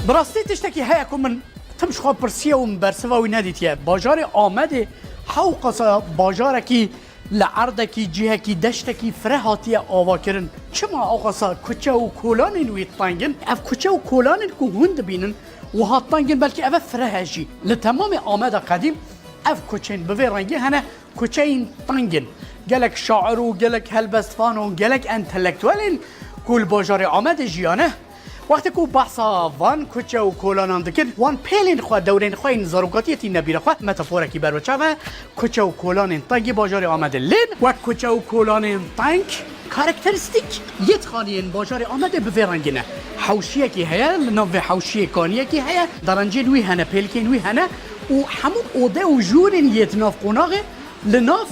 براستی تشتکی هیا که من تمش خواه پرسیه و برسوه و ندیتیه باجار آمده حوقصا باجاره کی لعرده کی جهه کی دشته کی فرهاتی آوا کرن چما آقاسا کچه و کولان نویت تانگن اف کچه و کولان که هند بینن و هات تانگن بلکه اف فرهجی لتمام آمده قدیم اف کچین به رنگی هنه کچین تانگن گلک شاعر و گلک هلبستفان و گلک انتلکتوالین کول باجار آمده جیانه وقتی که بحثا وان کوچه و کولانان دکن وان پیلین خوا دورین خوا این ضروریاتی نبیره خوا متافوره کی بر وچه و کوچه و کولان تانگی باجار آمده لین و کوچه و کولان تانگ کاراکتریستیک یت خانین باجار آمده به رنگینه حوشیه کی هیا نوع حوشیه کانیه کی هیا درنجی نوی هنه پیلکی نوی هنه و همون اوده و جورین یت ناف قناغه لناف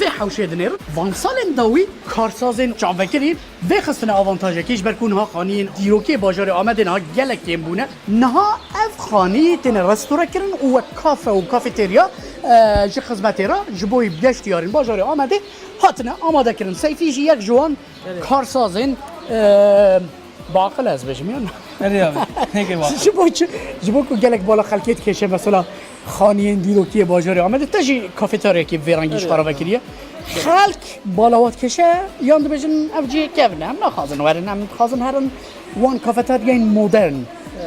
و حوشیه دنیر وان سالن داوی کارسازین جانوکرین و خستن آوانتاژه کیش برکون ها خانین دیروکی باجار آمده نه گلکیم بونه نه اف خانی تن رستوران کرن و کافه و کافتریا جی خدمتی را جبوی گشت یارین باجار آمده هاتنه آماده کرن سیفیش یک جوان کارسازین باقل از بجمیان جبو که گلک بالا خلکیت کشه مثلا خانین دیروکی باجار آمده تجی کافتریا کی ویرانگیش خراب کریه خلق بالاوات کشه یاند بجن افجی کevne هم نخوازن ورن هم خازن هرن وان کافتریا مدرن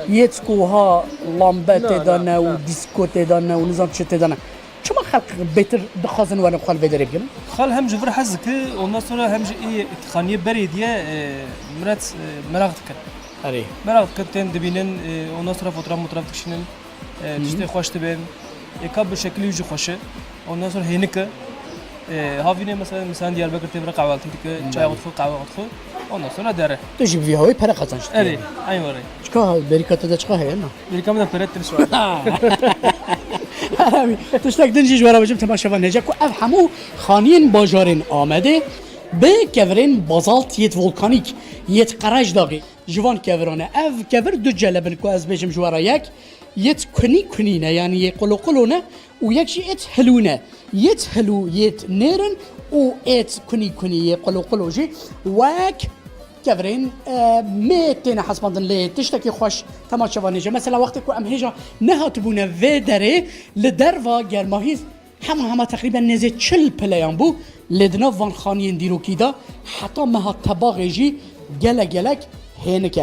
یتکوها لامبت دانه و دیسکوت دانه و نظام چت دانه چما خلق بهتر دخوازن ورن خال بدره بگن خال هم جبر حز که ondan sonra hem خانیه بری diye مرات merak dikkat. اری merak dikkatten dibinin ondan sonra fotoğraf dikişinin işte hoştu ben ekab bir şekilde yüzü hoşu ondan sonra henike havine mesela Diyarbakır tebrik kahvaltı dik çay oturup kahve oturup ondan sonra dere. تو جی وی هایی پر خزانش Evet, aynı var. چکا بریکات دا چکا هیا نه Bir kamera perettir şu an. تشتاق دنجی جوارا بجم تماشا نجا کو اف همو خانین باجارین آمده به کورین بازالت یت ولکانیک یت قرج داغی جوان کورانه اف کور دو جلبن کو از بجم جوارا یک یت کنی یعنی یک قلو قلونه و یک شی ات هلونه یت هلو یت نیرن و ات کنی یک قلو جی وک كفرين ميتين حسبان لي تشتكي خوش تماشا وانيجا مثلا وقت كو ام هيجا نهاتبونا فيدري لدرفا جرماهيز هما تقريبا نزي تشل بلايان بو لدنا فان خانين ديروكيدا حتى ما تباغيجي جلك هينكا